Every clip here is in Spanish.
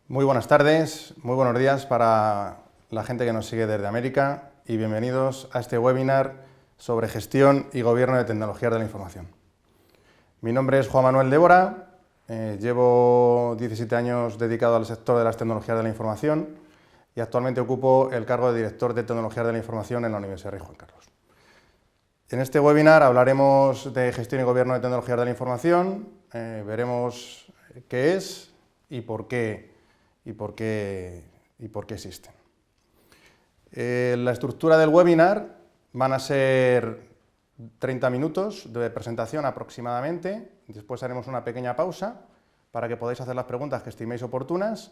Muy buenas tardes, muy buenos días para la gente que nos sigue desde América y bienvenidos a este webinar sobre gestión y gobierno de tecnologías de la información. Mi nombre es Juan Manuel Débora, llevo 17 años dedicado al sector de las tecnologías de la información y actualmente ocupo el cargo de director de tecnologías de la información en la Universidad Rey Juan Carlos. En este webinar hablaremos de gestión y gobierno de tecnologías de la información, veremos qué es y por qué existen. La estructura del webinar van a ser 30 minutos de presentación aproximadamente, después haremos una pequeña pausa para que podáis hacer las preguntas que estiméis oportunas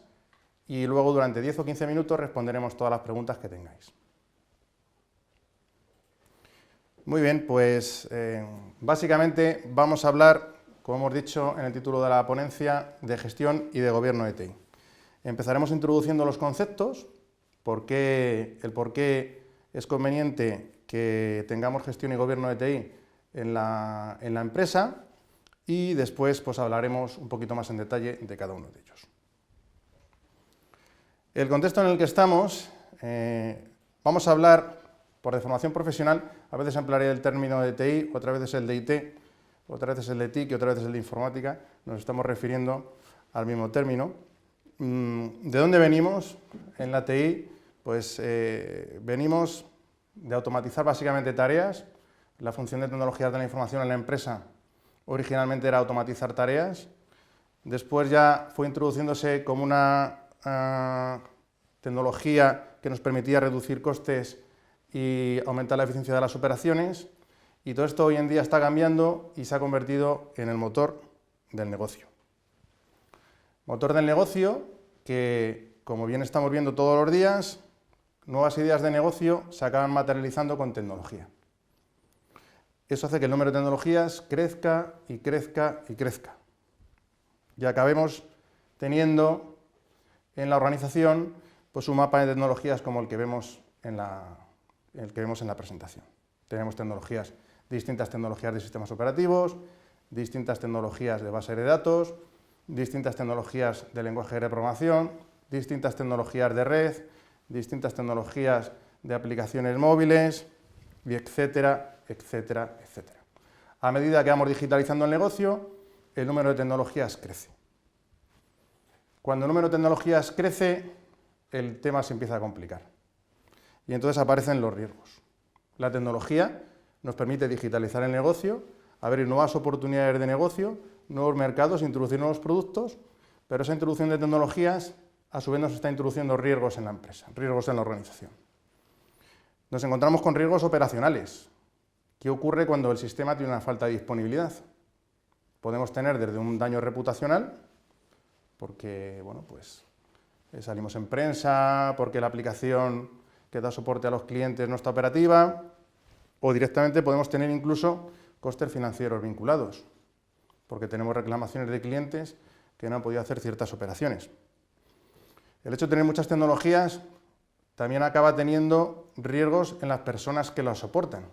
y luego durante 10 o 15 minutos responderemos todas las preguntas que tengáis. Muy bien, pues básicamente vamos a hablar, como hemos dicho en el título de la ponencia, de gestión y de gobierno de TI. Empezaremos introduciendo los conceptos, el por qué es conveniente que tengamos gestión y gobierno de TI en la empresa y después pues, hablaremos un poquito más en detalle de cada uno de ellos. El contexto en el que estamos, vamos a hablar, por deformación profesional, a veces emplearé el término de TI, otras veces el de IT, otras veces el de TIC y otras veces el de informática, nos estamos refiriendo al mismo término. ¿De dónde venimos en la TI? Pues venimos de automatizar básicamente tareas. La función de tecnologías de la información en la empresa originalmente era automatizar tareas. Después ya fue introduciéndose como una tecnología que nos permitía reducir costes y aumentar la eficiencia de las operaciones. Y todo esto hoy en día está cambiando y se ha convertido en el motor del negocio. Motor del negocio que, como bien estamos viendo todos los días, nuevas ideas de negocio se acaban materializando con tecnología. Eso hace que el número de tecnologías crezca y crezca y crezca. Y acabemos teniendo en la organización pues, un mapa de tecnologías como el que vemos en la presentación. Tenemos distintas tecnologías de sistemas operativos, distintas tecnologías de base de datos, distintas tecnologías de lenguaje de programación, distintas tecnologías de red, distintas tecnologías de aplicaciones móviles, y etcétera, etcétera, etcétera. A medida que vamos digitalizando el negocio, el número de tecnologías crece. Cuando el número de tecnologías crece, el tema se empieza a complicar. Y entonces aparecen los riesgos. La tecnología nos permite digitalizar el negocio, abrir nuevas oportunidades de negocio, nuevos mercados, introducir nuevos productos, pero esa introducción de tecnologías a su vez nos está introduciendo riesgos en la empresa, riesgos en la organización. Nos encontramos con riesgos operacionales. ¿Qué ocurre cuando el sistema tiene una falta de disponibilidad? Podemos tener desde un daño reputacional, porque bueno, pues, salimos en prensa, porque la aplicación que da soporte a los clientes no está operativa, o directamente podemos tener incluso costes financieros vinculados, porque tenemos reclamaciones de clientes que no han podido hacer ciertas operaciones. El hecho de tener muchas tecnologías también acaba teniendo riesgos en las personas que las soportan.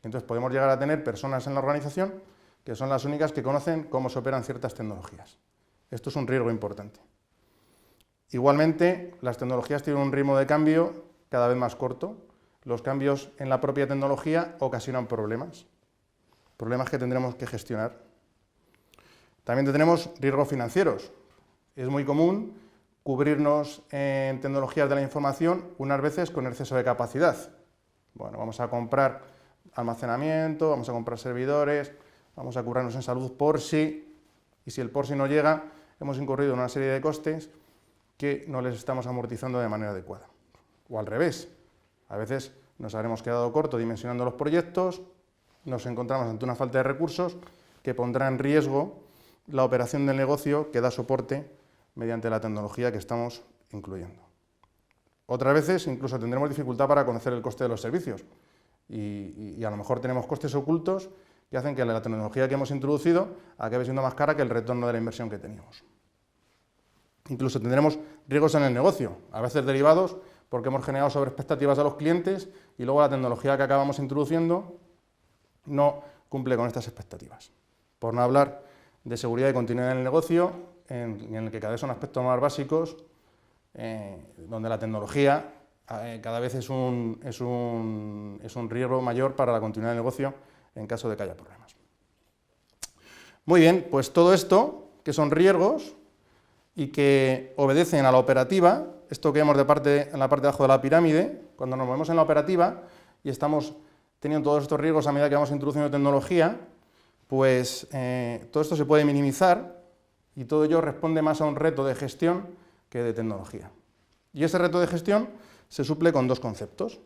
Entonces podemos llegar a tener personas en la organización que son las únicas que conocen cómo se operan ciertas tecnologías. Esto es un riesgo importante. Igualmente, las tecnologías tienen un ritmo de cambio cada vez más corto. Los cambios en la propia tecnología ocasionan problemas que tendremos que gestionar. También tenemos riesgos financieros. Es muy común cubrirnos en tecnologías de la información unas veces con exceso de capacidad. Bueno, vamos a comprar almacenamiento, vamos a comprar servidores, vamos a curarnos en salud por si, y si el por si no llega, hemos incurrido en una serie de costes que no les estamos amortizando de manera adecuada. O al revés, a veces nos habremos quedado corto dimensionando los proyectos, nos encontramos ante una falta de recursos que pondrá en riesgo la operación del negocio que da soporte mediante la tecnología que estamos incluyendo. Otras veces incluso tendremos dificultad para conocer el coste de los servicios y a lo mejor tenemos costes ocultos que hacen que la tecnología que hemos introducido acabe siendo más cara que el retorno de la inversión que teníamos. Incluso tendremos riesgos en el negocio, a veces derivados porque hemos generado sobreexpectativas a los clientes y luego la tecnología que acabamos introduciendo no cumple con estas expectativas. Por no hablar de seguridad y continuidad en el negocio, en el que cada vez son aspectos más básicos donde la tecnología cada vez es un riesgo mayor para la continuidad del negocio en caso de que haya problemas. Muy bien, pues todo esto, que son riesgos y que obedecen a la operativa, esto que vemos en la parte de abajo de la pirámide, cuando nos movemos en la operativa y estamos teniendo todos estos riesgos a medida que vamos introduciendo tecnología, pues todo esto se puede minimizar y todo ello responde más a un reto de gestión que de tecnología. Y ese reto de gestión se suple con dos conceptos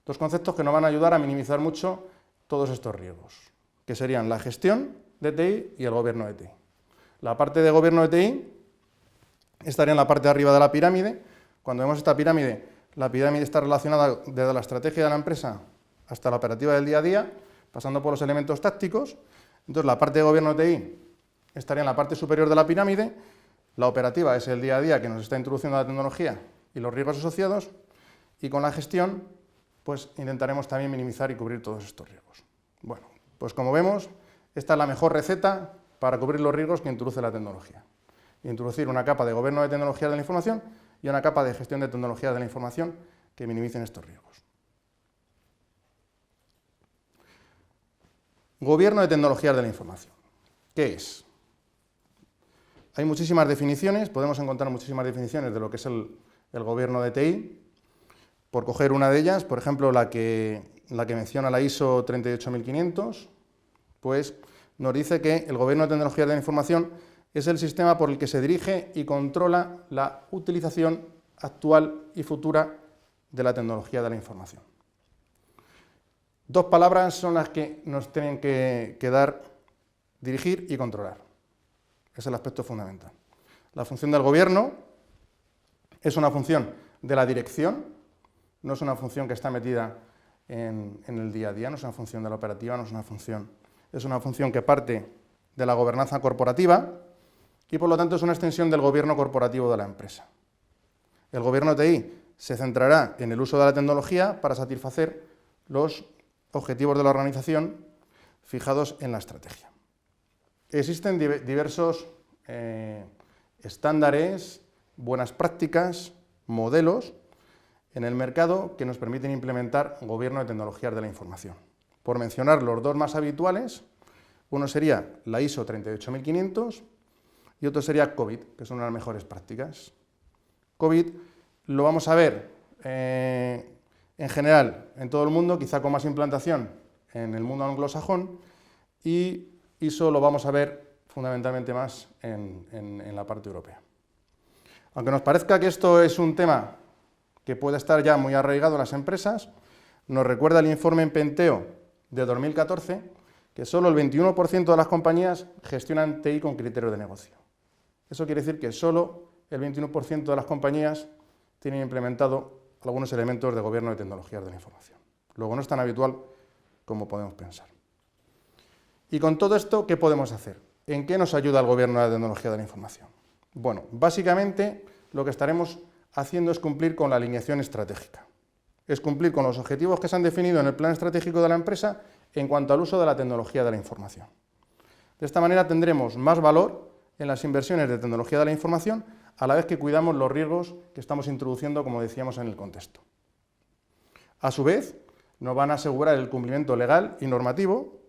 que nos van a ayudar a minimizar mucho todos estos riesgos, que serían la gestión de TI y el gobierno de TI. La parte de gobierno de TI estaría en la parte de arriba de la pirámide. Cuando vemos esta pirámide, la pirámide está relacionada desde la estrategia de la empresa hasta la operativa del día a día, pasando por los elementos tácticos. Entonces, la parte de gobierno de TI estaría en la parte superior de la pirámide, la operativa es el día a día que nos está introduciendo la tecnología y los riesgos asociados, y con la gestión, pues intentaremos también minimizar y cubrir todos estos riesgos. Bueno, pues como vemos, esta es la mejor receta para cubrir los riesgos que introduce la tecnología. Introducir una capa de gobierno de tecnologías de la información y una capa de gestión de tecnologías de la información que minimicen estos riesgos. Gobierno de tecnologías de la información. ¿Qué es? Hay muchísimas definiciones, podemos encontrar muchísimas definiciones de lo que es el gobierno de TI. Por coger una de ellas, por ejemplo, la que menciona la ISO 38500, pues nos dice que el gobierno de tecnologías de la información es el sistema por el que se dirige y controla la utilización actual y futura de la tecnología de la información. Dos palabras son las que nos tienen que dar dirigir y controlar. Es el aspecto fundamental. La función del gobierno es una función de la dirección, no es una función que está metida en el día a día, no es una función de la operativa, no es una función que parte de la gobernanza corporativa y por lo tanto es una extensión del gobierno corporativo de la empresa. El gobierno de TI se centrará en el uso de la tecnología para satisfacer los objetivos de la organización fijados en la estrategia. Existen diversos estándares, buenas prácticas, modelos en el mercado que nos permiten implementar gobierno de tecnologías de la información. Por mencionar los dos más habituales, uno sería la ISO 38500 y otro sería COVID, que son las mejores prácticas. COVID lo vamos a ver en general en todo el mundo, quizá con más implantación en el mundo anglosajón, y ISO lo vamos a ver fundamentalmente más en la parte europea. Aunque nos parezca que esto es un tema que puede estar ya muy arraigado en las empresas, nos recuerda el informe en Penteo de 2014 que solo el 21% de las compañías gestionan TI con criterios de negocio. Eso quiere decir que solo el 21% de las compañías tienen implementado algunos elementos de gobierno de tecnologías de la información. Luego no es tan habitual como podemos pensar. Y con todo esto, ¿qué podemos hacer? ¿En qué nos ayuda el gobierno de la tecnología de la información? Bueno, básicamente lo que estaremos haciendo es cumplir con la alineación estratégica. Es cumplir con los objetivos que se han definido en el plan estratégico de la empresa en cuanto al uso de la tecnología de la información. De esta manera tendremos más valor en las inversiones de tecnología de la información a la vez que cuidamos los riesgos que estamos introduciendo, como decíamos, en el contexto. A su vez, nos van a asegurar el cumplimiento legal y normativo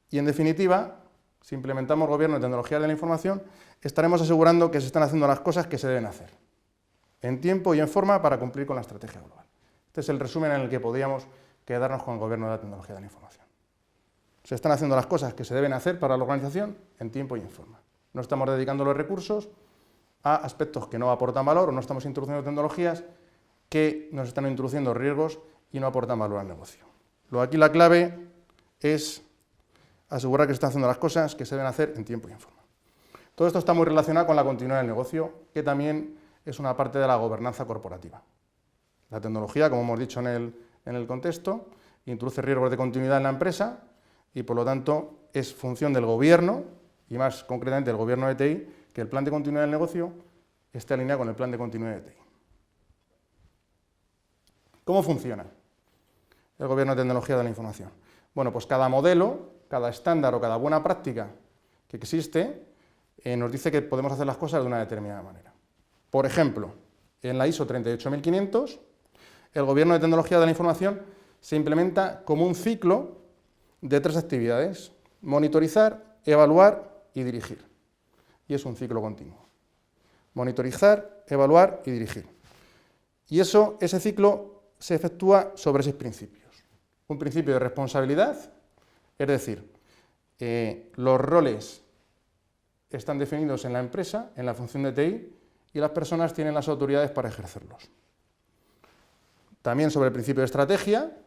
y, en definitiva, si implementamos gobierno de tecnología de la información, estaremos asegurando que se están haciendo las cosas que se deben hacer, en tiempo y en forma para cumplir con la estrategia global. Este es el resumen en el que podríamos quedarnos con el gobierno de la tecnología de la información. Se están haciendo las cosas que se deben hacer para la organización en tiempo y en forma. No estamos dedicando los recursos a aspectos que no aportan valor o no estamos introduciendo tecnologías que nos están introduciendo riesgos y no aportan valor al negocio. Aquí la clave es asegurar que se están haciendo las cosas que se deben hacer en tiempo y en forma. Todo esto está muy relacionado con la continuidad del negocio, que también es una parte de la gobernanza corporativa. La tecnología, como hemos dicho en el contexto, introduce riesgos de continuidad en la empresa y, por lo tanto, es función del gobierno, y más concretamente del gobierno de TI, que el plan de continuidad del negocio esté alineado con el plan de continuidad de TI. ¿Cómo funciona el gobierno de tecnología de la información? Bueno, pues cada modelo, cada estándar o cada buena práctica que existe nos dice que podemos hacer las cosas de una determinada manera. Por ejemplo, en la ISO 38500, el Gobierno de Tecnología de la Información se implementa como un ciclo de 3 actividades: monitorizar, evaluar y dirigir. Y es un ciclo continuo. Monitorizar, evaluar y dirigir. Y ese ciclo se efectúa sobre 6 principios. Un principio de responsabilidad, es decir, los roles están definidos en la empresa, en la función de TI, y las personas tienen las autoridades para ejercerlos. También sobre el principio de estrategia,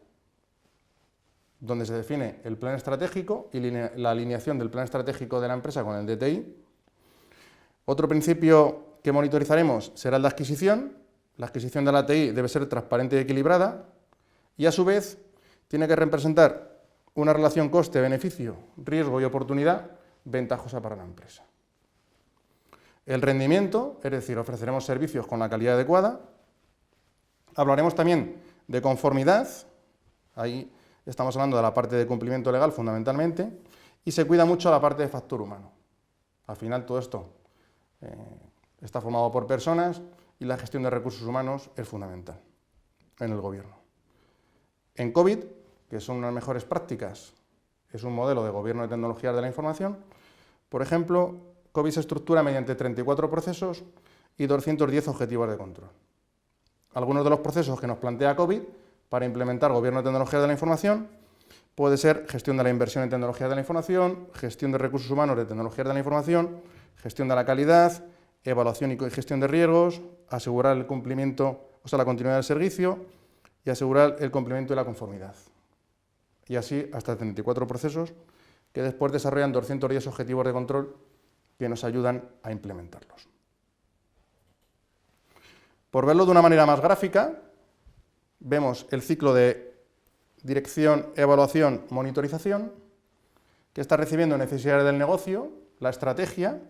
donde se define el plan estratégico y la alineación del plan estratégico de la empresa con el de TI. Otro principio que monitorizaremos será el de adquisición. La adquisición de la TI debe ser transparente y equilibrada, y a su vez tiene que representar una relación coste-beneficio, riesgo y oportunidad ventajosa para la empresa. El rendimiento, es decir, ofreceremos servicios con la calidad adecuada. Hablaremos también de conformidad, ahí estamos hablando de la parte de cumplimiento legal fundamentalmente, y se cuida mucho la parte de factor humano. Al final todo esto está formado por personas y la gestión de recursos humanos es fundamental en el gobierno. En COVID, que son unas mejores prácticas, es un modelo de gobierno de tecnologías de la información. Por ejemplo, COVID se estructura mediante 34 procesos y 210 objetivos de control. Algunos de los procesos que nos plantea COVID para implementar gobierno de tecnologías de la información puede ser gestión de la inversión en tecnologías de la información, gestión de recursos humanos de tecnologías de la información, gestión de la calidad, evaluación y gestión de riesgos, asegurar el cumplimiento, la continuidad del servicio y asegurar el cumplimiento y la conformidad. Y así hasta 34 procesos que después desarrollan 210 objetivos de control que nos ayudan a implementarlos. Por verlo de una manera más gráfica, vemos el ciclo de dirección, evaluación, monitorización, que está recibiendo necesidades del negocio, la estrategia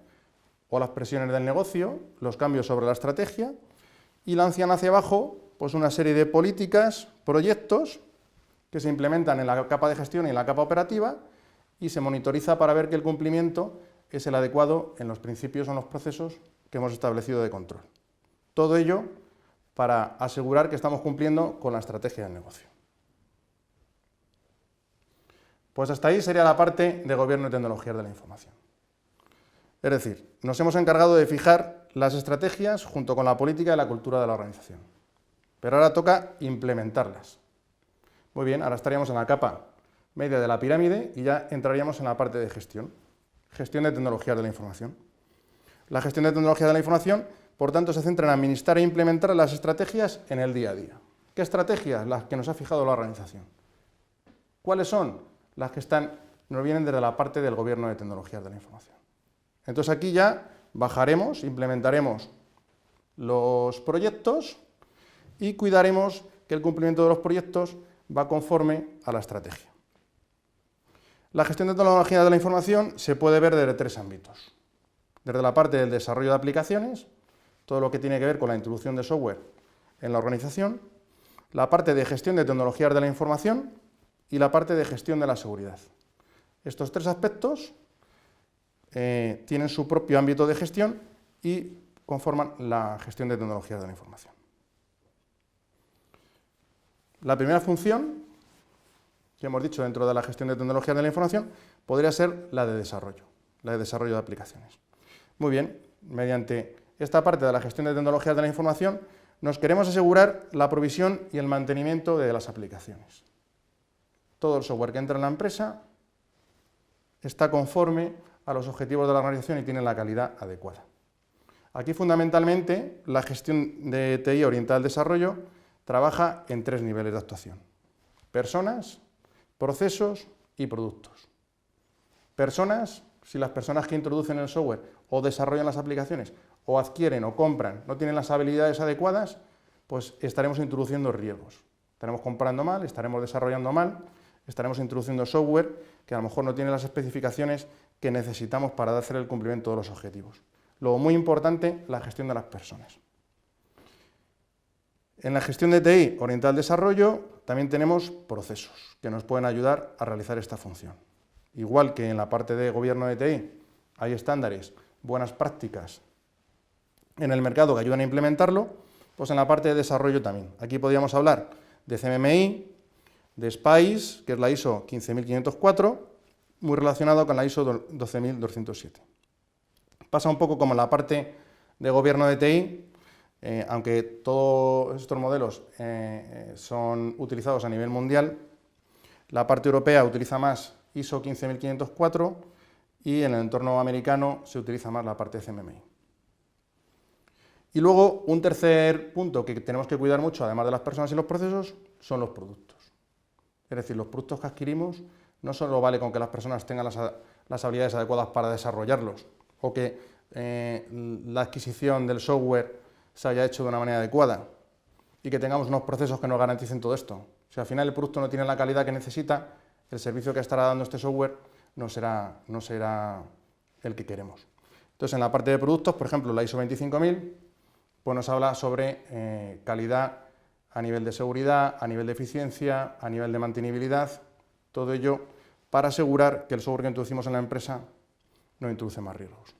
o las presiones del negocio, los cambios sobre la estrategia, y lanzan hacia abajo pues una serie de políticas, proyectos, que se implementan en la capa de gestión y en la capa operativa, y se monitoriza para ver que el cumplimiento es el adecuado en los principios o en los procesos que hemos establecido de control. Todo ello para asegurar que estamos cumpliendo con la estrategia del negocio. Pues hasta ahí sería la parte de gobierno y tecnologías de la información. Es decir, nos hemos encargado de fijar las estrategias junto con la política y la cultura de la organización. Pero ahora toca implementarlas. Muy bien, ahora estaríamos en la capa media de la pirámide y ya entraríamos en la parte de gestión. Gestión de tecnologías de la información. La gestión de tecnologías de la información, por tanto, se centra en administrar e implementar las estrategias en el día a día. ¿Qué estrategias? Las que nos ha fijado la organización. ¿Cuáles son? Las que nos vienen desde la parte del gobierno de tecnologías de la información. Entonces aquí ya bajaremos, implementaremos los proyectos y cuidaremos que el cumplimiento de los proyectos va conforme a la estrategia. La gestión de tecnologías de la información se puede ver desde 3 ámbitos. Desde la parte del desarrollo de aplicaciones, todo lo que tiene que ver con la introducción de software en la organización, la parte de gestión de tecnologías de la información y la parte de gestión de la seguridad. Estos 3 aspectos tienen su propio ámbito de gestión y conforman la gestión de tecnologías de la información. La primera función que hemos dicho dentro de la gestión de tecnologías de la información podría ser la de desarrollo de aplicaciones. Muy bien, mediante esta parte de la gestión de tecnologías de la información nos queremos asegurar la provisión y el mantenimiento de las aplicaciones. Todo el software que entra en la empresa está conforme a los objetivos de la organización y tiene la calidad adecuada. Aquí fundamentalmente la gestión de TI orientada al desarrollo trabaja en 3 niveles de actuación: personas, procesos y productos. Personas, si las personas que introducen el software o desarrollan las aplicaciones o adquieren o compran no tienen las habilidades adecuadas, pues estaremos introduciendo riesgos. Estaremos comprando mal, estaremos desarrollando mal, estaremos introduciendo software que a lo mejor no tiene las especificaciones que necesitamos para hacer el cumplimiento de los objetivos. Luego, muy importante, la gestión de las personas. En la gestión de TI orientada al desarrollo también tenemos procesos que nos pueden ayudar a realizar esta función. Igual que en la parte de gobierno de TI hay estándares, buenas prácticas en el mercado que ayudan a implementarlo, Pues en la parte de desarrollo también. Aquí podríamos hablar de CMMI, de SPICE, que es la ISO 15504, muy relacionado con la ISO 12207. Pasa un poco como en la parte de gobierno de TI, aunque todos estos modelos son utilizados a nivel mundial, la parte europea utiliza más ISO 15504 y en el entorno americano se utiliza más la parte de CMMI. Y luego, un tercer punto que tenemos que cuidar mucho, además de las personas y los procesos, son los productos. Es decir, los productos que adquirimos no solo vale con que las personas tengan las habilidades adecuadas para desarrollarlos o que la adquisición del software se haya hecho de una manera adecuada y que tengamos unos procesos que nos garanticen todo esto. Si al final el producto no tiene la calidad que necesita, el servicio que estará dando este software no será el que queremos. Entonces, en la parte de productos, por ejemplo, la ISO 25000, pues nos habla sobre calidad a nivel de seguridad, a nivel de eficiencia, a nivel de mantenibilidad, todo ello para asegurar que el software que introducimos en la empresa no introduce más riesgos.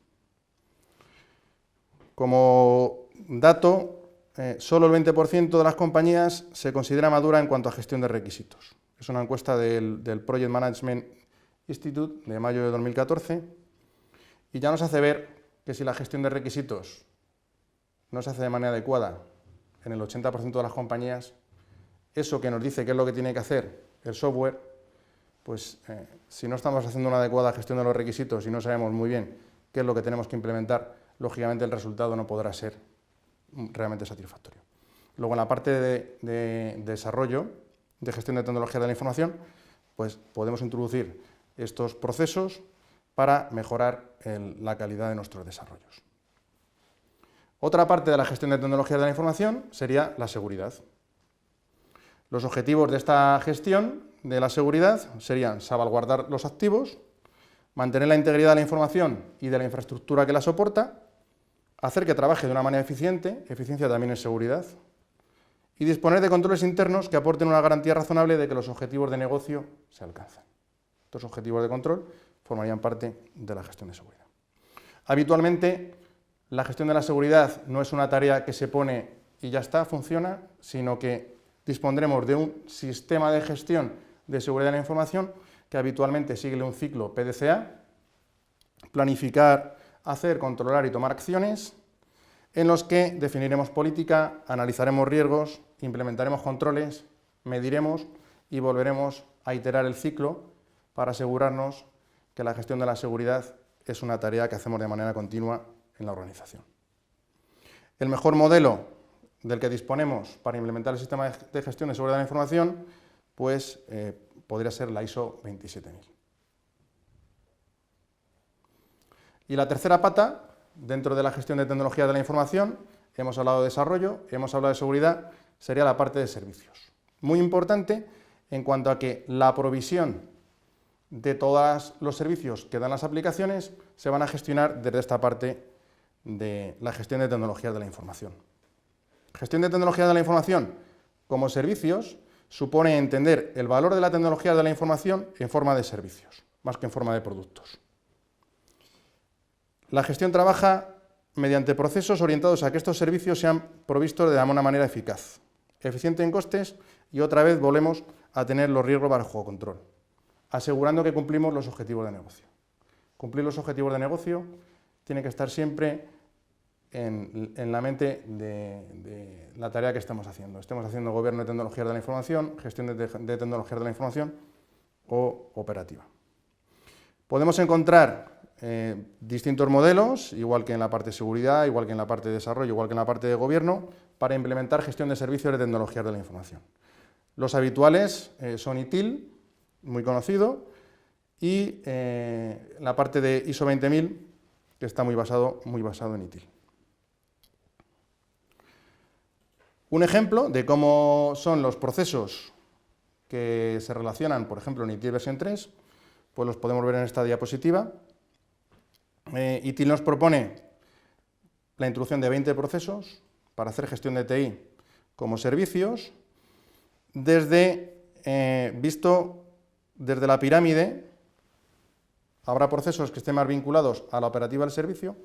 Como dato, solo el 20% de las compañías se considera madura en cuanto a gestión de requisitos. Es una encuesta del Project Management Institute de mayo de 2014 y ya nos hace ver que si la gestión de requisitos no se hace de manera adecuada en el 80% de las compañías, eso que nos dice qué es lo que tiene que hacer el software, pues si no estamos haciendo una adecuada gestión de los requisitos y no sabemos muy bien qué es lo que tenemos que implementar, lógicamente el resultado no podrá ser realmente satisfactorio. Luego en la parte de desarrollo, de gestión de tecnología de la información, pues podemos introducir estos procesos para mejorar la calidad de nuestros desarrollos. Otra parte de la gestión de tecnología de la información sería la seguridad. Los objetivos de esta gestión de la seguridad serían salvaguardar los activos, mantener la integridad de la información y de la infraestructura que la soporta, hacer que trabaje de una manera eficiente, eficiencia también en seguridad, y disponer de controles internos que aporten una garantía razonable de que los objetivos de negocio se alcanzan. Estos objetivos de control formarían parte de la gestión de seguridad. Habitualmente, la gestión de la seguridad no es una tarea que se pone y ya está, funciona, sino que dispondremos de un sistema de gestión de seguridad de la información que habitualmente sigue un ciclo PDCA, planificar, hacer, controlar y tomar acciones, en los que definiremos política, analizaremos riesgos, implementaremos controles, mediremos y volveremos a iterar el ciclo para asegurarnos que la gestión de la seguridad es una tarea que hacemos de manera continua en la organización. El mejor modelo del que disponemos para implementar el sistema de gestión de seguridad de la información, pues podría ser la ISO 27000. Y la tercera pata, dentro de la gestión de tecnología de la información, hemos hablado de desarrollo, hemos hablado de seguridad, sería la parte de servicios. Muy importante en cuanto a que la provisión de todos los servicios que dan las aplicaciones se van a gestionar desde esta parte de la gestión de tecnologías de la información. Gestión de tecnología de la información como servicios supone entender el valor de la tecnología de la información en forma de servicios, más que en forma de productos. La gestión trabaja mediante procesos orientados a que estos servicios sean provistos de una manera eficaz, eficiente en costes y otra vez volvemos a tener los riesgos bajo control, asegurando que cumplimos los objetivos de negocio. Cumplir los objetivos de negocio tiene que estar siempre en la mente de la tarea que estamos haciendo. Estemos haciendo gobierno de tecnologías de la información, gestión de tecnologías de la información o operativa. Podemos encontrar distintos modelos, igual que en la parte de seguridad, igual que en la parte de desarrollo, igual que en la parte de gobierno, para implementar gestión de servicios de tecnologías de la información. Los habituales son ITIL, muy conocido, y la parte de ISO 20000, que está muy basado en ITIL. Un ejemplo de cómo son los procesos que se relacionan, por ejemplo, en ITIL versión 3, pues los podemos ver en esta diapositiva. ITIL nos propone la introducción de 20 procesos para hacer gestión de TI como servicios, visto desde la pirámide. Habrá procesos que estén más vinculados a la operativa del servicio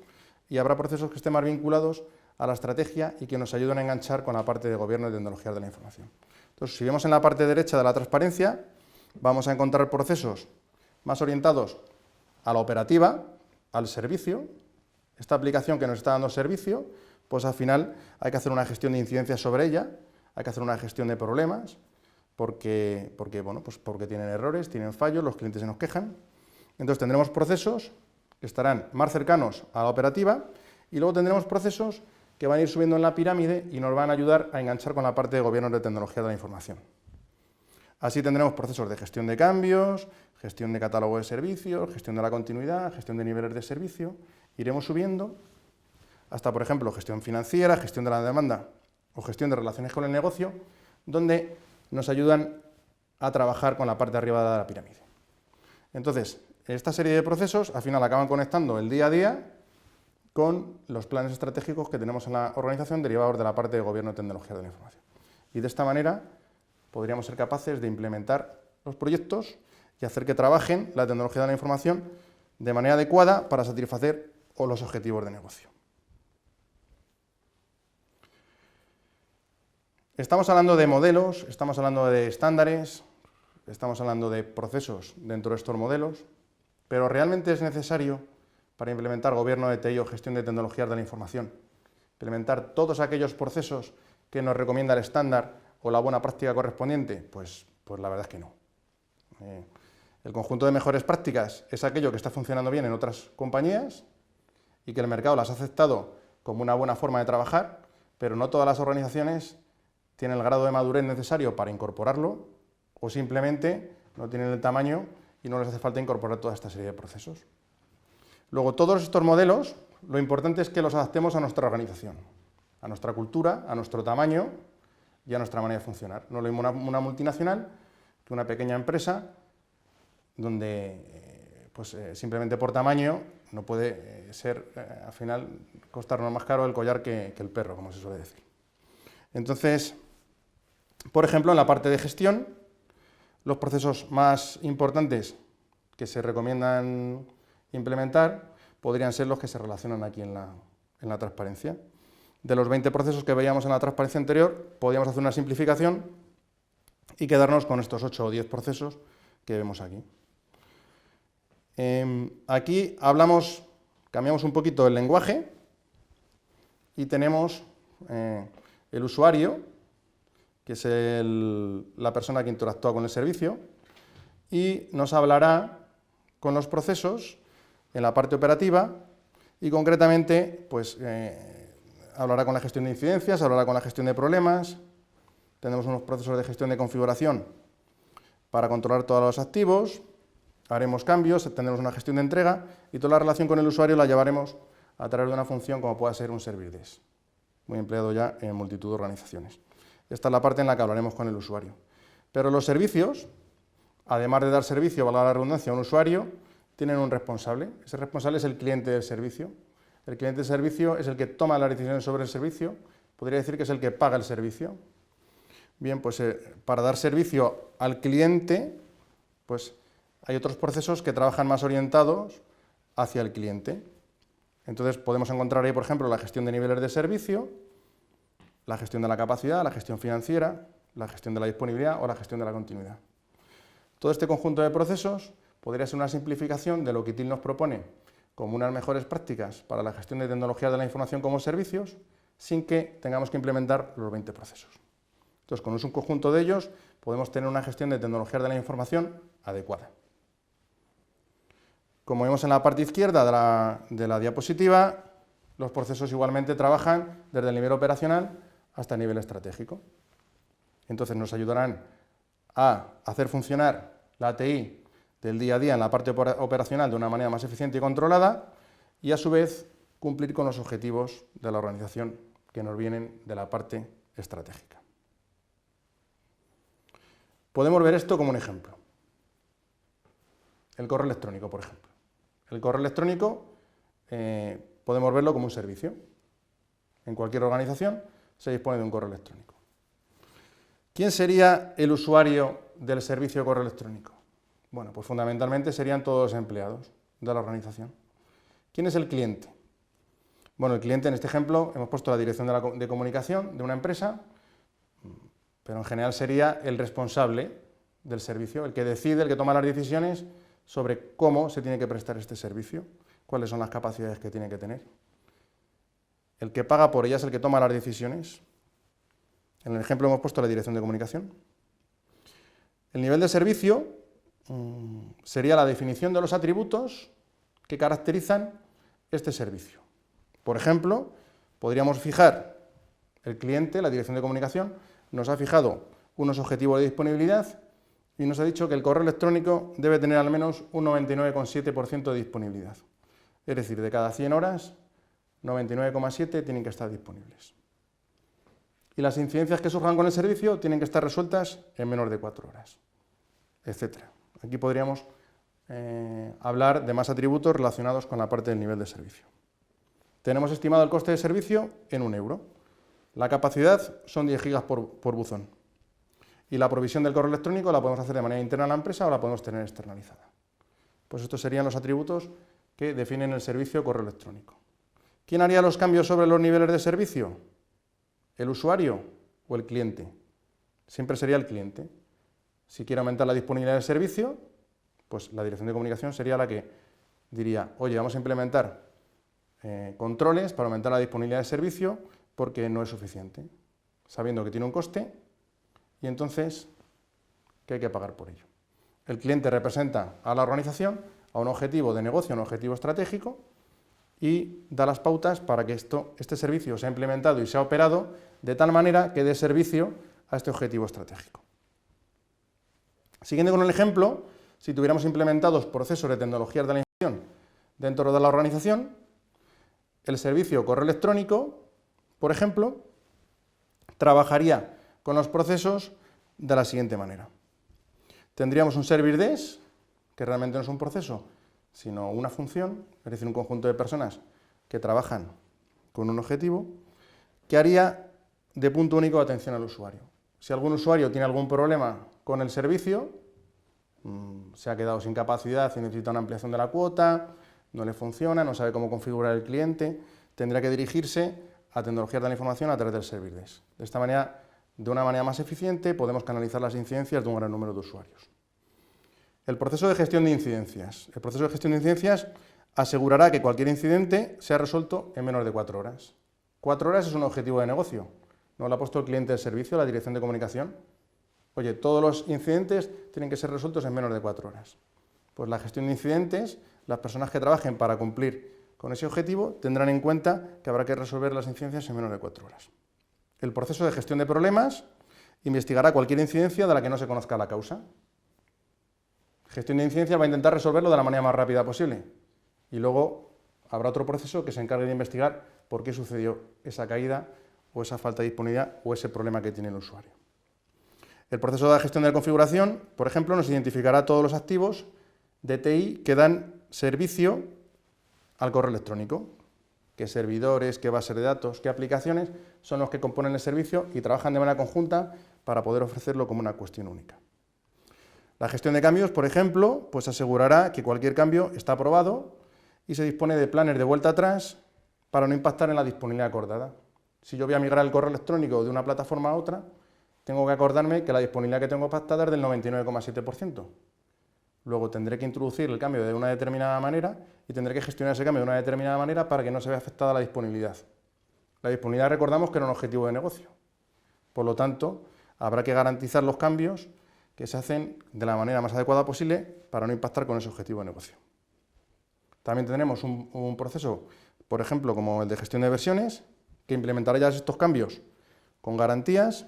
y habrá procesos que estén más vinculados a la estrategia y que nos ayuden a enganchar con la parte de gobierno y tecnologías de la información. Entonces, si vemos en la parte derecha de la transparencia, vamos a encontrar procesos más orientados a la operativa, al servicio. Esta aplicación que nos está dando servicio, pues al final hay que hacer una gestión de incidencias sobre ella, hay que hacer una gestión de problemas, porque tienen errores, tienen fallos, los clientes se nos quejan. Entonces tendremos procesos que estarán más cercanos a la operativa y luego tendremos procesos que van a ir subiendo en la pirámide y nos van a ayudar a enganchar con la parte de gobierno de tecnología de la información. Así tendremos procesos de gestión de cambios, gestión de catálogo de servicios, gestión de la continuidad, gestión de niveles de servicio. Iremos subiendo hasta, por ejemplo, gestión financiera, gestión de la demanda o gestión de relaciones con el negocio, donde nos ayudan a trabajar con la parte de arriba de la pirámide. Entonces, esta serie de procesos al final acaban conectando el día a día con los planes estratégicos que tenemos en la organización derivados de la parte de gobierno y tecnología de la información. Y de esta manera podríamos ser capaces de implementar los proyectos y hacer que trabajen la tecnología de la información de manera adecuada para satisfacer los objetivos de negocio. Estamos hablando de modelos, estamos hablando de estándares, estamos hablando de procesos dentro de estos modelos, pero realmente es necesario para implementar gobierno de TI o gestión de tecnologías de la información, implementar todos aquellos procesos que nos recomienda el estándar o la buena práctica correspondiente, pues la verdad es que no. El conjunto de mejores prácticas es aquello que está funcionando bien en otras compañías y que el mercado las ha aceptado como una buena forma de trabajar, pero no todas las organizaciones tienen el grado de madurez necesario para incorporarlo o simplemente no tienen el tamaño y no les hace falta incorporar toda esta serie de procesos. Luego, todos estos modelos, lo importante es que los adaptemos a nuestra organización, a nuestra cultura, a nuestro tamaño y a nuestra manera de funcionar. No es lo mismo una multinacional que una pequeña empresa donde simplemente por tamaño no puede ser, al final, costarnos más caro el collar que el perro, como se suele decir. Entonces, por ejemplo, en la parte de gestión, los procesos más importantes que se recomiendan implementar podrían ser los que se relacionan aquí en la transparencia. De los 20 procesos que veíamos en la transparencia anterior, podríamos hacer una simplificación y quedarnos con estos 8 o 10 procesos que vemos aquí. Aquí cambiamos un poquito el lenguaje y tenemos el usuario, que es la persona que interactúa con el servicio, y nos hablará con los procesos en la parte operativa y concretamente hablará con la gestión de incidencias, hablará con la gestión de problemas, tenemos unos procesos de gestión de configuración para controlar todos los activos, haremos cambios, tendremos una gestión de entrega y toda la relación con el usuario la llevaremos a través de una función como pueda ser un service desk, muy empleado ya en multitud de organizaciones. Esta es la parte en la que hablaremos con el usuario. Pero los servicios, además de dar servicio, valga la redundancia, a un usuario, tienen un responsable. Ese responsable es el cliente del servicio. El cliente del servicio es el que toma las decisiones sobre el servicio, podría decir que es el que paga el servicio. Bien, para dar servicio al cliente, hay otros procesos que trabajan más orientados hacia el cliente. Entonces podemos encontrar ahí, por ejemplo, la gestión de niveles de servicio, la gestión de la capacidad, la gestión financiera, la gestión de la disponibilidad o la gestión de la continuidad. Todo este conjunto de procesos podría ser una simplificación de lo que TIL nos propone como unas mejores prácticas para la gestión de tecnología de la información como servicios, sin que tengamos que implementar los 20 procesos. Entonces, con un conjunto de ellos, podemos tener una gestión de tecnologías de la información adecuada. Como vemos en la parte izquierda de la diapositiva, los procesos igualmente trabajan desde el nivel operacional hasta el nivel estratégico. Entonces, nos ayudarán a hacer funcionar la ATI del día a día en la parte operacional de una manera más eficiente y controlada y, a su vez, cumplir con los objetivos de la organización que nos vienen de la parte estratégica. Podemos ver esto como un ejemplo. El correo electrónico, por ejemplo. El correo electrónico podemos verlo como un servicio. En cualquier organización se dispone de un correo electrónico. ¿Quién sería el usuario del servicio de correo electrónico? Bueno, pues fundamentalmente serían todos los empleados de la organización. ¿Quién es el cliente? Bueno, el cliente en este ejemplo hemos puesto la dirección de comunicación de una empresa, pero en general sería el responsable del servicio, el que decide, el que toma las decisiones sobre cómo se tiene que prestar este servicio, cuáles son las capacidades que tiene que tener. El que paga por ella es el que toma las decisiones. En el ejemplo hemos puesto la dirección de comunicación. El nivel de servicio sería la definición de los atributos que caracterizan este servicio. Por ejemplo, podríamos fijar, el cliente, la dirección de comunicación, nos ha fijado unos objetivos de disponibilidad y nos ha dicho que el correo electrónico debe tener al menos un 99,7% de disponibilidad. Es decir, de cada 100 horas, 99,7 tienen que estar disponibles. Y las incidencias que surjan con el servicio tienen que estar resueltas en menos de 4 horas, etc. Aquí podríamos hablar de más atributos relacionados con la parte del nivel de servicio. Tenemos estimado el coste de servicio en 1 euro. La capacidad son 10 gigas por buzón. Y la provisión del correo electrónico la podemos hacer de manera interna a la empresa o la podemos tener externalizada. Pues estos serían los atributos que definen el servicio correo electrónico. ¿Quién haría los cambios sobre los niveles de servicio? ¿El usuario o el cliente? Siempre sería el cliente. Si quiere aumentar la disponibilidad del servicio, pues la dirección de comunicación sería la que diría, oye, vamos a implementar controles para aumentar la disponibilidad del servicio porque no es suficiente, sabiendo que tiene un coste y entonces que hay que pagar por ello. El cliente representa a la organización, a un objetivo de negocio, a un objetivo estratégico y da las pautas para que este servicio sea implementado y sea operado de tal manera que dé servicio a este objetivo estratégico. Siguiendo con el ejemplo, si tuviéramos implementados procesos de tecnologías de la información dentro de la organización, el servicio correo electrónico, por ejemplo, trabajaría con los procesos de la siguiente manera. Tendríamos un service desk, que realmente no es un proceso, sino una función, es decir, un conjunto de personas que trabajan con un objetivo, que haría de punto único de atención al usuario. Si algún usuario tiene algún problema con el servicio, se ha quedado sin capacidad y necesita una ampliación de la cuota, no le funciona, no sabe cómo configurar el cliente, tendrá que dirigirse a tecnologías de la información a través del service desk. De esta manera, de una manera más eficiente, podemos canalizar las incidencias de un gran número de usuarios. El proceso de gestión de incidencias. El proceso de gestión de incidencias asegurará que cualquier incidente sea resuelto en menos de 4 horas. 4 horas es un objetivo de negocio. ¿No lo ha puesto el cliente del servicio, la dirección de comunicación? Oye, todos los incidentes tienen que ser resueltos en menos de 4 horas. Pues la gestión de incidentes, las personas que trabajen para cumplir con ese objetivo tendrán en cuenta que habrá que resolver las incidencias en menos de 4 horas. El proceso de gestión de problemas investigará cualquier incidencia de la que no se conozca la causa. Gestión de incidencias va a intentar resolverlo de la manera más rápida posible. Y luego habrá otro proceso que se encargue de investigar por qué sucedió esa caída o esa falta de disponibilidad o ese problema que tiene el usuario. El proceso de gestión de configuración, por ejemplo, nos identificará todos los activos de TI que dan servicio al correo electrónico. Qué servidores, qué bases de datos, qué aplicaciones son los que componen el servicio y trabajan de manera conjunta para poder ofrecerlo como una cuestión única. La gestión de cambios, por ejemplo, pues asegurará que cualquier cambio está aprobado y se dispone de planes de vuelta atrás para no impactar en la disponibilidad acordada. Si yo voy a migrar el correo electrónico de una plataforma a otra, tengo que acordarme que la disponibilidad que tengo pactada es del 99,7%. Luego tendré que introducir el cambio de una determinada manera y tendré que gestionar ese cambio de una determinada manera para que no se vea afectada la disponibilidad. La disponibilidad, recordamos, que era un objetivo de negocio. Por lo tanto, habrá que garantizar los cambios que se hacen de la manera más adecuada posible para no impactar con ese objetivo de negocio. También tendremos un proceso, por ejemplo, como el de gestión de versiones, que implementará ya estos cambios con garantías.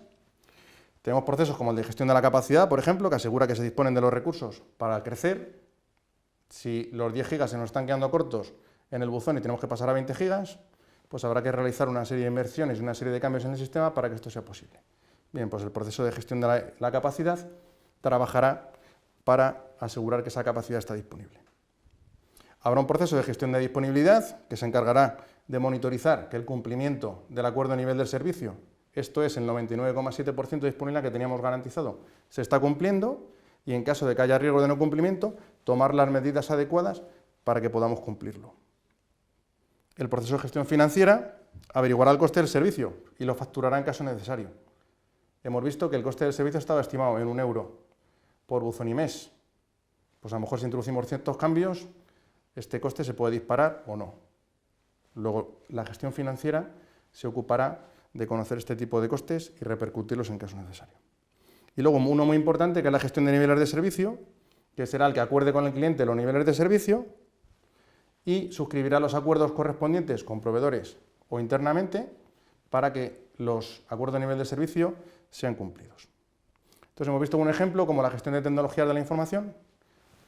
Tenemos procesos como el de gestión de la capacidad, por ejemplo, que asegura que se disponen de los recursos para crecer. Si los 10 gigas se nos están quedando cortos en el buzón y tenemos que pasar a 20 gigas, pues habrá que realizar una serie de inversiones y una serie de cambios en el sistema para que esto sea posible. Bien, pues el proceso de gestión de la capacidad trabajará para asegurar que esa capacidad está disponible. Habrá un proceso de gestión de disponibilidad que se encargará de monitorizar que el cumplimiento del acuerdo a nivel del servicio, esto es el 99,7% de disponibilidad que teníamos garantizado, se está cumpliendo y en caso de que haya riesgo de no cumplimiento, tomar las medidas adecuadas para que podamos cumplirlo. El proceso de gestión financiera averiguará el coste del servicio y lo facturará en caso necesario. Hemos visto que el coste del servicio estaba estimado en 1 euro por buzón y mes. Pues a lo mejor si introducimos ciertos cambios, este coste se puede disparar o no. Luego, la gestión financiera se ocupará de conocer este tipo de costes y repercutirlos en caso necesario. Y luego, uno muy importante, que es la gestión de niveles de servicio, que será el que acuerde con el cliente los niveles de servicio y suscribirá los acuerdos correspondientes con proveedores o internamente para que los acuerdos de nivel de servicio sean cumplidos. Entonces, hemos visto un ejemplo como la gestión de tecnologías de la información.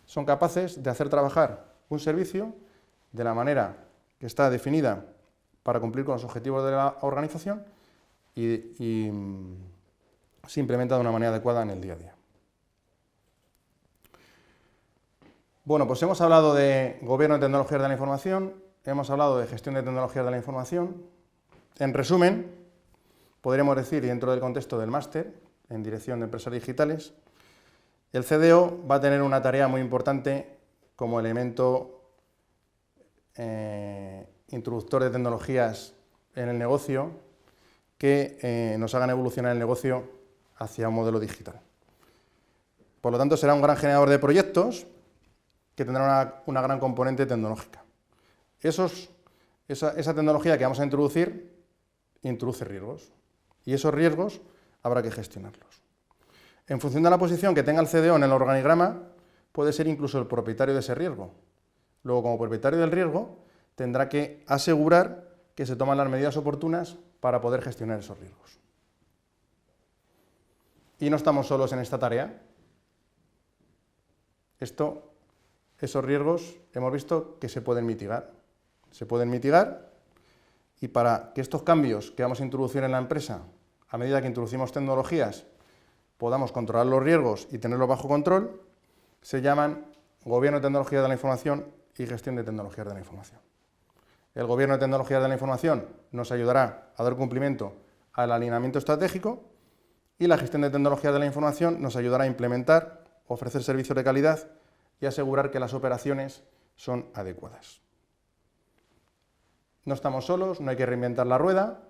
Son capaces de hacer trabajar un servicio de la manera que está definida para cumplir con los objetivos de la organización y se implementa de una manera adecuada en el día a día. Bueno, pues hemos hablado de gobierno de tecnologías de la información, hemos hablado de gestión de tecnologías de la información. En resumen, podríamos decir, y dentro del contexto del máster en Dirección de Empresas Digitales, el CDO va a tener una tarea muy importante como elemento introductor de tecnologías en el negocio que nos hagan evolucionar el negocio hacia un modelo digital. Por lo tanto, será un gran generador de proyectos que tendrá una gran componente tecnológica. Esa tecnología que vamos a introducir introduce riesgos y esos riesgos habrá que gestionarlos. En función de la posición que tenga el CDO en el organigrama, puede ser incluso el propietario de ese riesgo. Luego, como propietario del riesgo, tendrá que asegurar que se toman las medidas oportunas para poder gestionar esos riesgos. Y no estamos solos en esta tarea. Esos riesgos hemos visto que se pueden mitigar. Se pueden mitigar y para que estos cambios que vamos a introducir en la empresa, a medida que introducimos tecnologías, podamos controlar los riesgos y tenerlos bajo control, se llaman Gobierno de Tecnologías de la Información y Gestión de Tecnologías de la Información. El Gobierno de Tecnologías de la Información nos ayudará a dar cumplimiento al alineamiento estratégico y la Gestión de Tecnologías de la Información nos ayudará a implementar, ofrecer servicios de calidad y asegurar que las operaciones son adecuadas. No estamos solos, no hay que reinventar la rueda.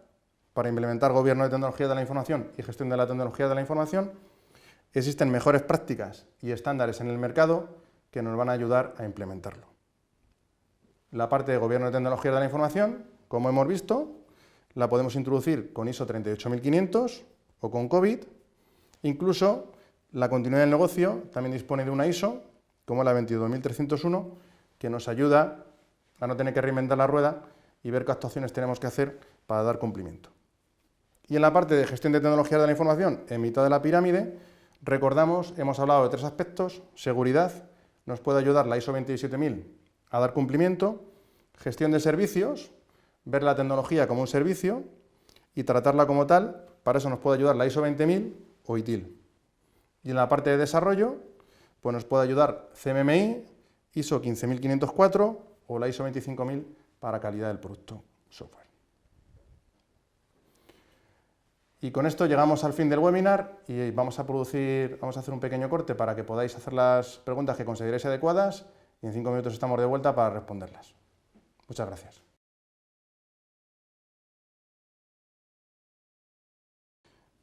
Para implementar Gobierno de Tecnologías de la Información y Gestión de la Tecnología de la Información, existen mejores prácticas y estándares en el mercado que nos van a ayudar a implementarlo. La parte de Gobierno de Tecnologías de la Información, como hemos visto, la podemos introducir con ISO 38500 o con COVID. Incluso la continuidad del negocio también dispone de una ISO, como la 22301, que nos ayuda a no tener que reinventar la rueda y ver qué actuaciones tenemos que hacer para dar cumplimiento. Y en la parte de gestión de tecnologías de la información, en mitad de la pirámide, recordamos, hemos hablado de 3 aspectos: seguridad, nos puede ayudar la ISO 27000 a dar cumplimiento; gestión de servicios, ver la tecnología como un servicio y tratarla como tal, para eso nos puede ayudar la ISO 20000 o ITIL. Y en la parte de desarrollo, pues nos puede ayudar CMMI, ISO 15504 o la ISO 25000 para calidad del producto software. Y con esto llegamos al fin del webinar y vamos a hacer un pequeño corte para que podáis hacer las preguntas que consideréis adecuadas y en 5 minutos estamos de vuelta para responderlas. Muchas gracias.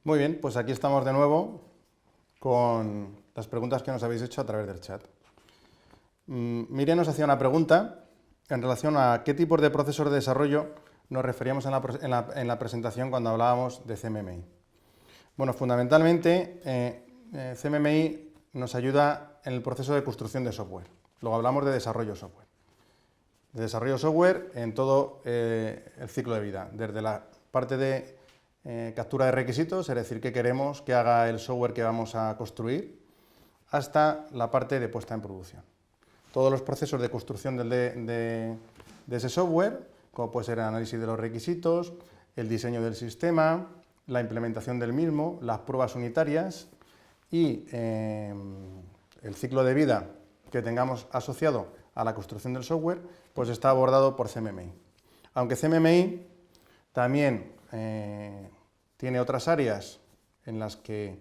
Muy bien, pues aquí estamos de nuevo con las preguntas que nos habéis hecho a través del chat. Miriam nos hacía una pregunta en relación a qué tipos de procesos de desarrollo nos referíamos en la presentación cuando hablábamos de CMMI. Bueno, fundamentalmente CMMI nos ayuda en el proceso de construcción de software. Luego hablamos de desarrollo software. De desarrollo software en todo el ciclo de vida, desde la parte de captura de requisitos, es decir, qué queremos que haga el software que vamos a construir, hasta la parte de puesta en producción. Todos los procesos de construcción de ese software, como puede ser el análisis de los requisitos, el diseño del sistema, la implementación del mismo, las pruebas unitarias y el ciclo de vida que tengamos asociado a la construcción del software, pues está abordado por CMMI. Aunque CMMI también tiene otras áreas en las que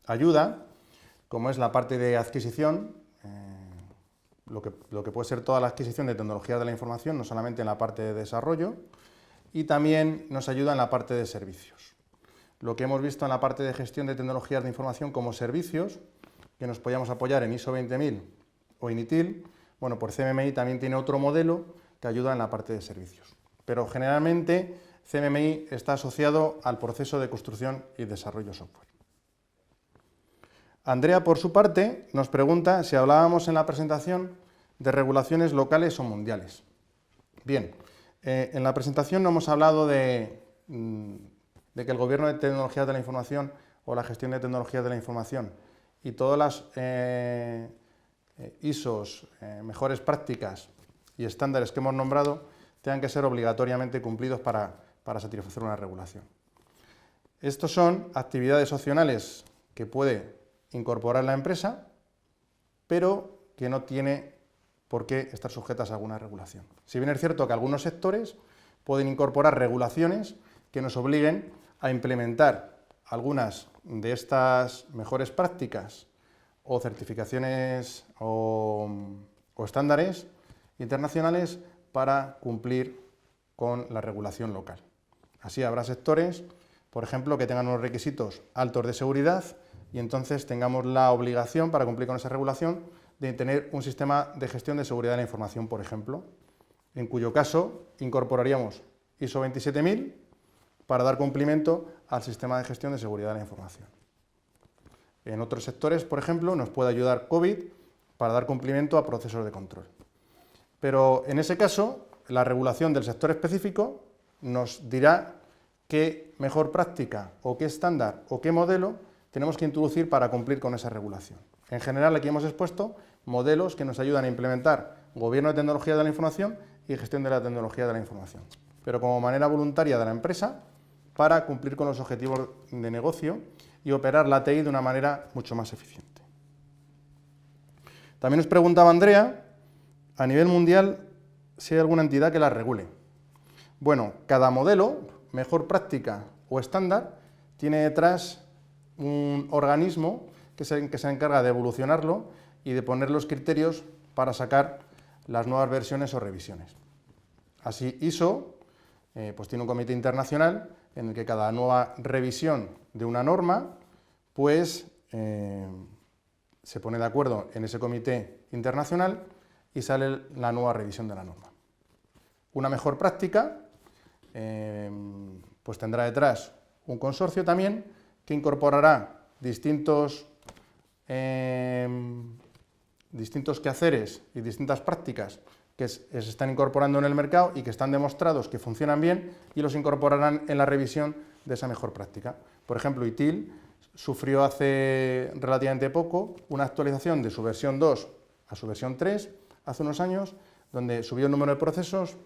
ayuda, como es la parte de adquisición, lo que puede ser toda la adquisición de tecnologías de la información, no solamente en la parte de desarrollo, y también nos ayuda en la parte de servicios. Lo que hemos visto en la parte de gestión de tecnologías de información como servicios, que nos podíamos apoyar en ISO 20000 o en ITIL, bueno, por CMMI también tiene otro modelo que ayuda en la parte de servicios. Pero generalmente CMMI está asociado al proceso de construcción y desarrollo software. Andrea, por su parte, nos pregunta si hablábamos en la presentación de regulaciones locales o mundiales. Bien, en la presentación no hemos hablado de que el Gobierno de Tecnologías de la Información o la gestión de tecnologías de la información y todas las ISOs, mejores prácticas y estándares que hemos nombrado tengan que ser obligatoriamente cumplidos para satisfacer una regulación. Estos son actividades opcionales que puede incorporar la empresa, pero que no tiene por qué estar sujetas a alguna regulación. Si bien es cierto que algunos sectores pueden incorporar regulaciones que nos obliguen a implementar algunas de estas mejores prácticas o certificaciones o estándares internacionales para cumplir con la regulación local. Así habrá sectores, por ejemplo, que tengan unos requisitos altos de seguridad y entonces tengamos la obligación, para cumplir con esa regulación, de tener un sistema de gestión de seguridad de la información, por ejemplo, en cuyo caso incorporaríamos ISO 27000 para dar cumplimiento al sistema de gestión de seguridad de la información. En otros sectores, por ejemplo, nos puede ayudar COVID para dar cumplimiento a procesos de control. Pero en ese caso, la regulación del sector específico nos dirá qué mejor práctica o qué estándar o qué modelo tenemos que introducir para cumplir con esa regulación. En general, aquí hemos expuesto modelos que nos ayudan a implementar Gobierno de Tecnología de la Información y gestión de la tecnología de la información, pero como manera voluntaria de la empresa para cumplir con los objetivos de negocio y operar la TI de una manera mucho más eficiente. También nos preguntaba Andrea, a nivel mundial, si hay alguna entidad que la regule. Bueno, cada modelo, mejor práctica o estándar, tiene detrás un organismo que se encarga de evolucionarlo y de poner los criterios para sacar las nuevas versiones o revisiones. Así, ISO pues tiene un comité internacional en el que cada nueva revisión de una norma pues se pone de acuerdo en ese comité internacional y sale la nueva revisión de la norma. Una mejor práctica pues tendrá detrás un consorcio también que incorporará distintos quehaceres y distintas prácticas que se están incorporando en el mercado y que están demostrados que funcionan bien y los incorporarán en la revisión de esa mejor práctica. Por ejemplo, ITIL sufrió hace relativamente poco una actualización de su versión 2 a su versión 3, hace unos años, donde subió el número de procesos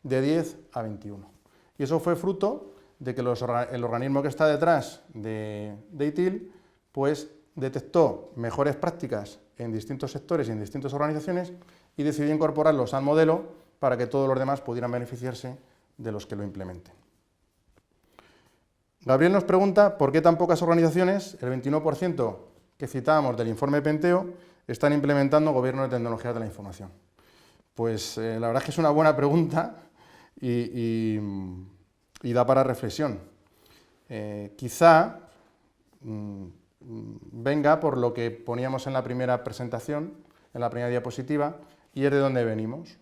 de 10 a 21. Y eso fue fruto de que el organismo que está detrás de ITIL pues detectó mejores prácticas en distintos sectores y en distintas organizaciones y decidió incorporarlos al modelo para que todos los demás pudieran beneficiarse de los que lo implementen. Gabriel nos pregunta por qué tan pocas organizaciones, el 21% que citábamos del informe Penteo, están implementando Gobierno de Tecnologías de la Información. Pues la verdad es que es una buena pregunta y da para reflexión. Quizá venga por lo que poníamos en la primera presentación, en la primera diapositiva, y es de dónde venimos.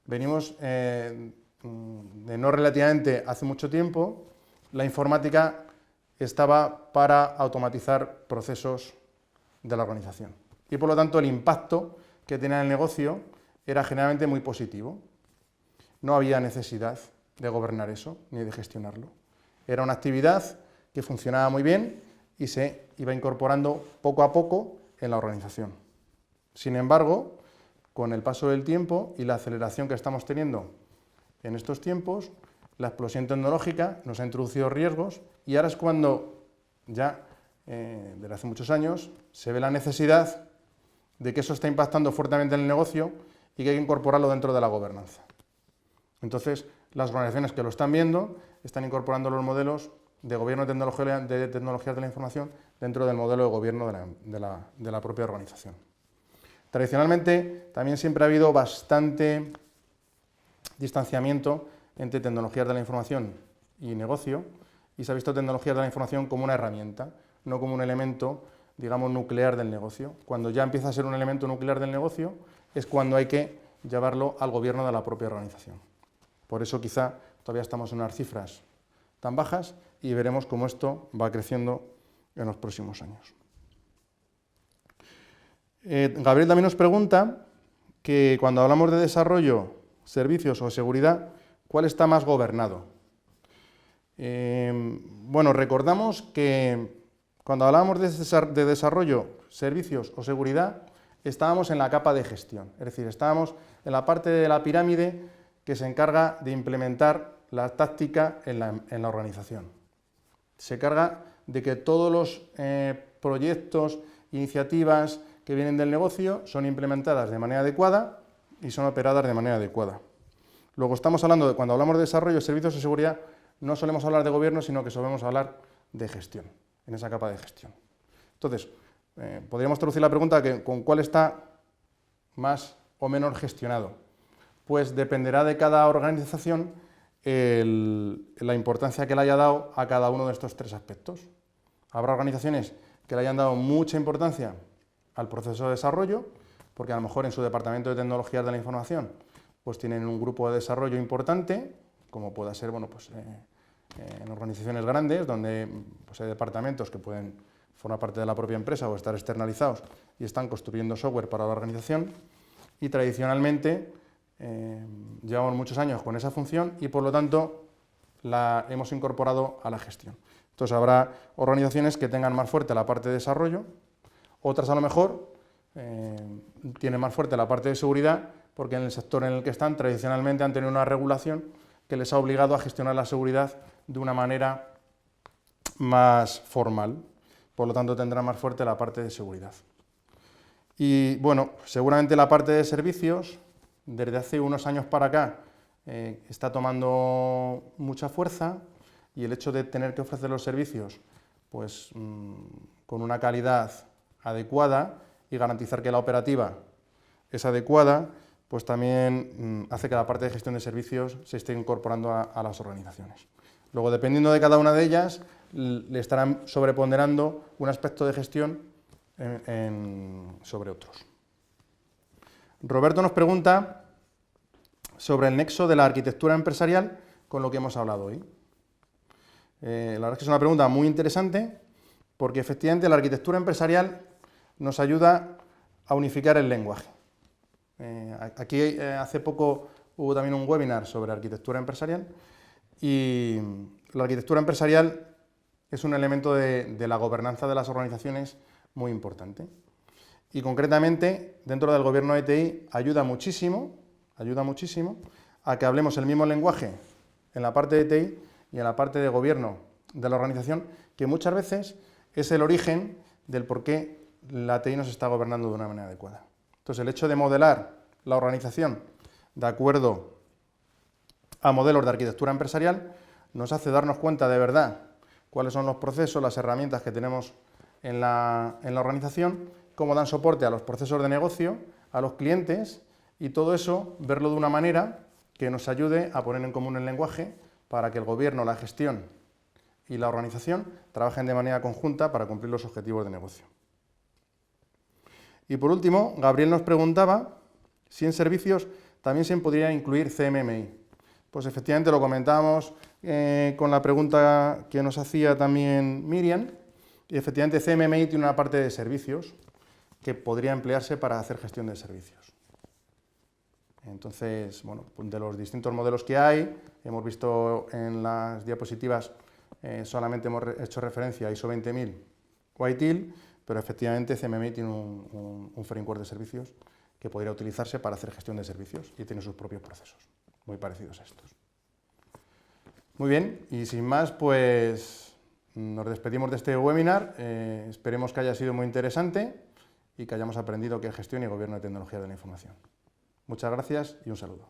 Venimos de no relativamente hace mucho tiempo, la informática estaba para automatizar procesos de la organización. Y por lo tanto el impacto que tenía en el negocio era generalmente muy positivo. No había necesidad de gobernar eso, ni de gestionarlo. Era una actividad que funcionaba muy bien y se iba incorporando poco a poco en la organización. Sin embargo, con el paso del tiempo y la aceleración que estamos teniendo en estos tiempos, la explosión tecnológica nos ha introducido riesgos y ahora es cuando, ya desde hace muchos años, se ve la necesidad de que eso está impactando fuertemente en el negocio y que hay que incorporarlo dentro de la gobernanza. Entonces, las organizaciones que lo están viendo están incorporando los modelos de gobierno de tecnologías de la información dentro del modelo de gobierno de la propia organización. Tradicionalmente también siempre ha habido bastante distanciamiento entre tecnologías de la información y negocio, y se ha visto tecnologías de la información como una herramienta, no como un elemento, digamos, nuclear del negocio. Cuando ya empieza a ser un elemento nuclear del negocio, es cuando hay que llevarlo al gobierno de la propia organización. Por eso quizá todavía estamos en unas cifras tan bajas y veremos cómo esto va creciendo en los próximos años. Gabriel también nos pregunta que cuando hablamos de desarrollo, servicios o seguridad, ¿cuál está más gobernado? Bueno, recordamos que cuando hablábamos de desarrollo, servicios o seguridad, estábamos en la capa de gestión, es decir, estábamos en la parte de la pirámide que se encarga de implementar la táctica en la organización. Se encarga de que todos los proyectos, iniciativas que vienen del negocio son implementadas de manera adecuada y son operadas de manera adecuada. Luego estamos hablando de, cuando hablamos de desarrollo, servicios y seguridad, no solemos hablar de gobierno, sino que solemos hablar de gestión, en esa capa de gestión. Entonces, podríamos traducir la pregunta con cuál está más o menos gestionado. Pues dependerá de cada organización la importancia que le haya dado a cada uno de estos tres aspectos. Habrá organizaciones que le hayan dado mucha importancia al proceso de desarrollo, porque a lo mejor en su departamento de tecnologías de la información pues tienen un grupo de desarrollo importante, como pueda ser, bueno, pues, en organizaciones grandes, donde pues, hay departamentos que pueden formar parte de la propia empresa o estar externalizados y están construyendo software para la organización, y tradicionalmente llevamos muchos años con esa función y por lo tanto la hemos incorporado a la gestión. Entonces habrá organizaciones que tengan más fuerte la parte de desarrollo, otras a lo mejor tienen más fuerte la parte de seguridad, porque en el sector en el que están tradicionalmente han tenido una regulación que les ha obligado a gestionar la seguridad de una manera más formal, por lo tanto tendrá más fuerte la parte de seguridad. Y bueno, seguramente la parte de servicios, desde hace unos años para acá, está tomando mucha fuerza, y el hecho de tener que ofrecer los servicios pues, con una calidad adecuada y garantizar que la operativa es adecuada, pues también hace que la parte de gestión de servicios se esté incorporando a las organizaciones. Luego, dependiendo de cada una de ellas, le estarán sobreponderando un aspecto de gestión sobre otros. Roberto nos pregunta sobre el nexo de la arquitectura empresarial con lo que hemos hablado hoy. La verdad es que es una pregunta muy interesante, porque efectivamente la arquitectura empresarial nos ayuda a unificar el lenguaje. Aquí hace poco hubo también un webinar sobre arquitectura empresarial, y la arquitectura empresarial es un elemento de la gobernanza de las organizaciones muy importante. Y concretamente, dentro del gobierno de TI, ayuda muchísimo a que hablemos el mismo lenguaje en la parte de TI y en la parte de gobierno de la organización, que muchas veces es el origen del por qué la TI no se está gobernando de una manera adecuada. Entonces, el hecho de modelar la organización de acuerdo a modelos de arquitectura empresarial nos hace darnos cuenta de verdad cuáles son los procesos, las herramientas que tenemos en la organización, cómo dan soporte a los procesos de negocio, a los clientes, y todo eso verlo de una manera que nos ayude a poner en común el lenguaje para que el gobierno, la gestión y la organización trabajen de manera conjunta para cumplir los objetivos de negocio. Y por último, Gabriel nos preguntaba si en servicios también se podría incluir CMMI. Pues efectivamente lo comentábamos con la pregunta que nos hacía también Miriam, y efectivamente CMMI tiene una parte de servicios que podría emplearse para hacer gestión de servicios. Entonces, bueno, de los distintos modelos que hay, hemos visto en las diapositivas, solamente hemos hecho referencia a ISO 20000 o ITIL, pero efectivamente CMMI tiene un framework de servicios que podría utilizarse para hacer gestión de servicios y tiene sus propios procesos, muy parecidos a estos. Muy bien, y sin más, pues nos despedimos de este webinar. Esperemos que haya sido muy interesante y que hayamos aprendido qué es gestión y gobierno de tecnología de la información. Muchas gracias y un saludo.